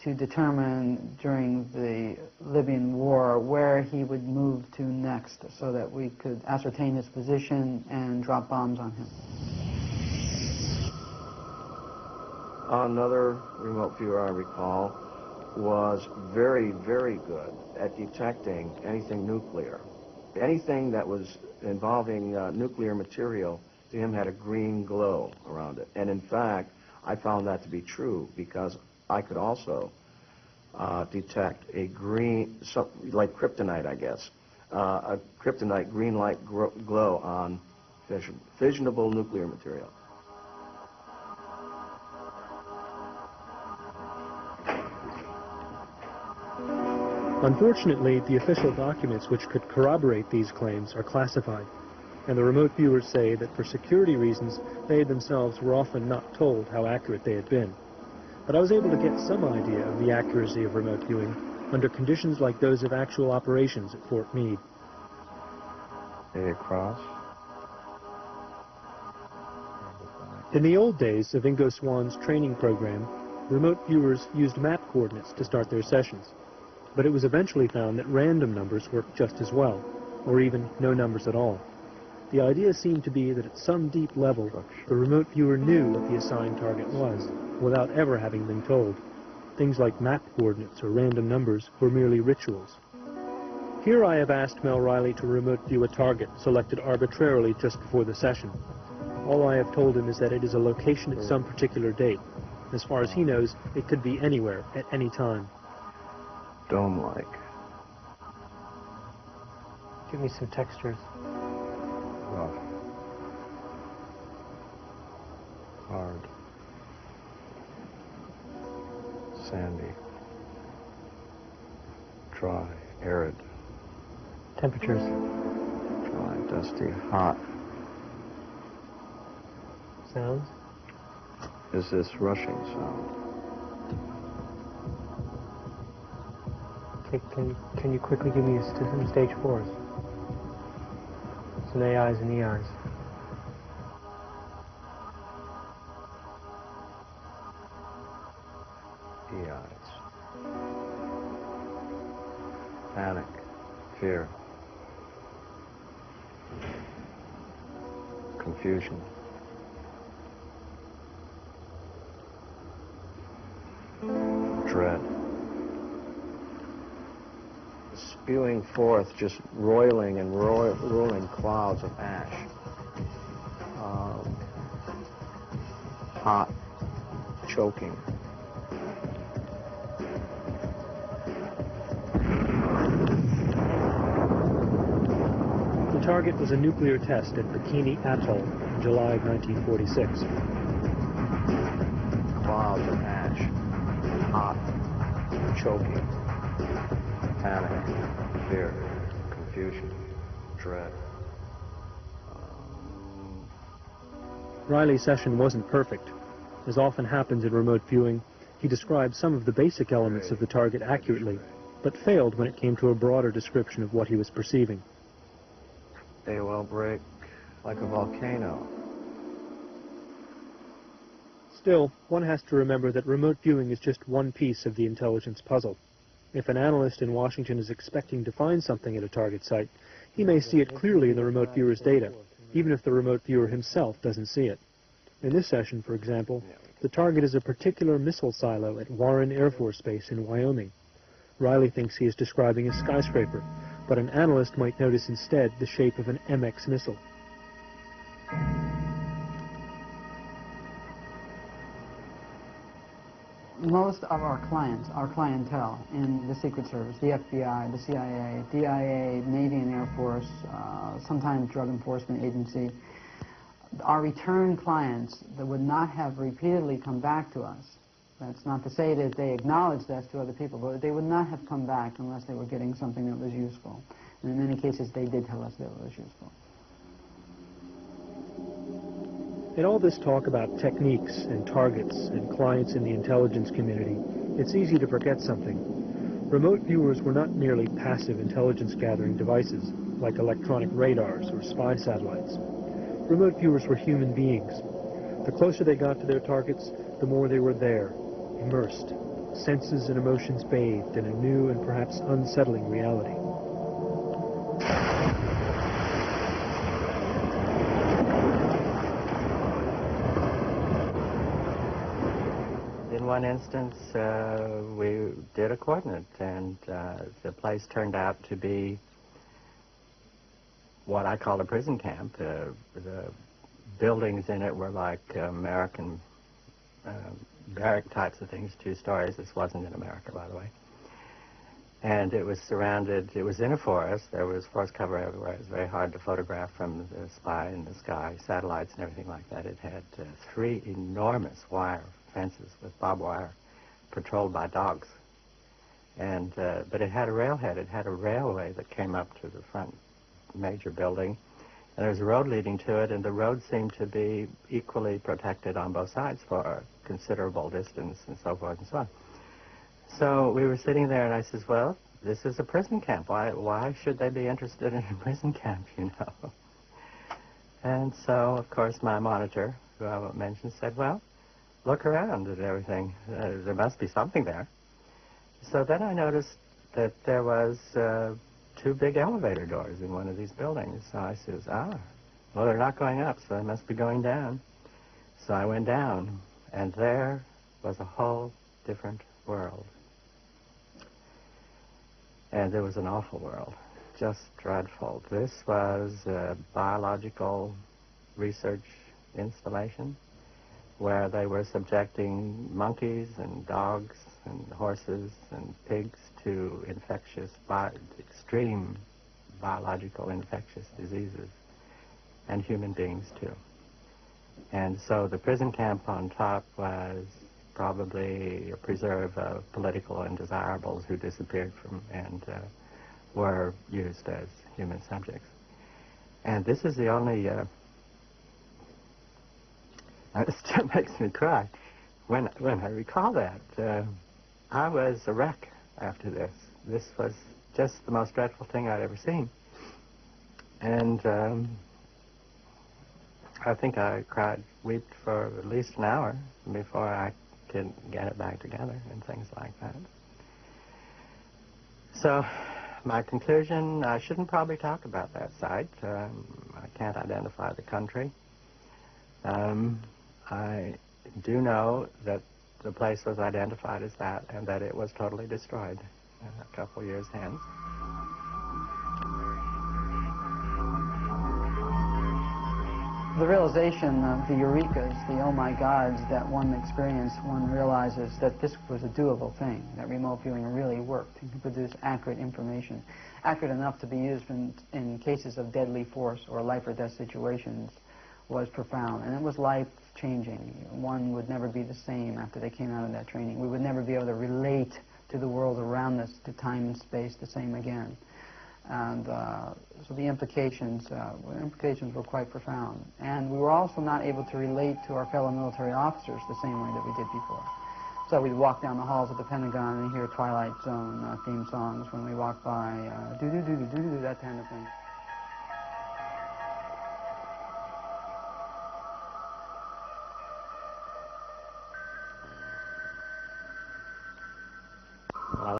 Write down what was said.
to determine during the Libyan war where he would move to next so that we could ascertain his position and drop bombs on him. Another remote viewer I recall was very, very good at detecting anything nuclear. Anything that was involving nuclear material to him had a green glow around it. And in fact, I found that to be true because I could also detect a green, like kryptonite, I guess, a kryptonite green light glow on fissionable nuclear material. Unfortunately, the official documents which could corroborate these claims are classified, and the remote viewers say that for security reasons, they themselves were often not told how accurate they had been. But I was able to get some idea of the accuracy of remote viewing under conditions like those of actual operations at Fort Meade. Across. In the old days of Ingo Swan's training program, remote viewers used map coordinates to start their sessions. But it was eventually found that random numbers worked just as well, or even no numbers at all. The idea seemed to be that at some deep level, the remote viewer knew what the assigned target was, without ever having been told. Things like map coordinates or random numbers were merely rituals. Here I have asked Mel Riley to remote view a target selected arbitrarily just before the session. All I have told him is that it is a location at some particular date. As far as he knows, it could be anywhere, at any time. Dome-like. Give me some textures. Rough. Hard. Sandy. Dry. Arid. Temperatures. Dry. Dusty. Hot. Sounds. Is this rushing sound? Can you quickly give me some stage 4s? Some AIs and EIs. EIs. Panic. Fear. Confusion. Dread. Spewing forth just roiling and rolling clouds of ash. Hot, choking. The target was a nuclear test at Bikini Atoll in July of 1946. Clouds of ash. Hot, choking. Panic, fear, confusion, dread. Riley's session wasn't perfect. As often happens in remote viewing, he described some of the basic elements of the target accurately, but failed when it came to a broader description of what he was perceiving. They will break like a volcano. Still, one has to remember that remote viewing is just one piece of the intelligence puzzle. If an analyst in Washington is expecting to find something at a target site, he may see it clearly in the remote viewer's data, even if the remote viewer himself doesn't see it. In this session, for example, the target is a particular missile silo at Warren Air Force Base in Wyoming. Riley thinks he is describing a skyscraper, but an analyst might notice instead the shape of an MX missile. Most of our clients, our clientele in the Secret Service, the FBI, the CIA, DIA, Navy and Air Force, sometimes Drug Enforcement Agency, are return clients that would not have repeatedly come back to us. That's not to say that they acknowledged us to other people, but they would not have come back unless they were getting something that was useful. And in many cases, they did tell us that it was useful. In all this talk about techniques and targets and clients in the intelligence community, it's easy to forget something. Remote viewers were not merely passive intelligence-gathering devices, like electronic radars or spy satellites. Remote viewers were human beings. The closer they got to their targets, the more they were there, immersed. senses and emotions bathed in a new and perhaps unsettling reality. In one instance, we did a coordinate, and the place turned out to be what I call a prison camp. The buildings in it were like American barrack types of things, 2 stories. This wasn't in America, by the way. And it was surrounded, it was in a forest. There was forest cover everywhere. It was very hard to photograph from the spy in the sky, satellites and everything like that. It had 3 enormous wire fences with barbed wire patrolled by dogs. And but it had a railhead. It had a railway that came up to the front major building. And there was a road leading to it, and the road seemed to be equally protected on both sides for a considerable distance and so forth and so on. So we were sitting there, and I says, well, this is a prison camp. Why should they be interested in a prison camp, you know? And so, of course, my monitor, who I won't mention, said, well, look around and everything. There must be something there. So then I noticed that there was 2 big elevator doors in one of these buildings. So I says, well, they're not going up, so they must be going down. So I went down, and there was a whole different world. And it was an awful world, just dreadful. This was a biological research installation where they were subjecting monkeys and dogs and horses and pigs to extreme biological infectious diseases, and human beings too. And so the prison camp on top was probably a preserve of political undesirables who disappeared from and were used as human subjects. And this is the only, it still makes me cry when I recall that. I was a wreck after this. This was just the most dreadful thing I'd ever seen. And I think I wept for at least an hour before I could get it back together and things like that. So my conclusion, I shouldn't probably talk about that site. I can't identify the country. I do know that the place was identified as that, and that it was totally destroyed a couple years hence. The realization of the eurekas, the oh my gods that one experienced, one realizes that this was a doable thing, that remote viewing really worked and could produce accurate information, accurate enough to be used in cases of deadly force or life or death situations, was profound. And it was life-changing. One would never be the same after they came out of that training. We would never be able to relate to the world around us, to time and space, the same again. And so the implications were quite profound. And we were also not able to relate to our fellow military officers the same way that we did before. So we'd walk down the halls of the Pentagon and hear Twilight Zone theme songs when we walked by, do-do-do-do-do-do, that kind of thing.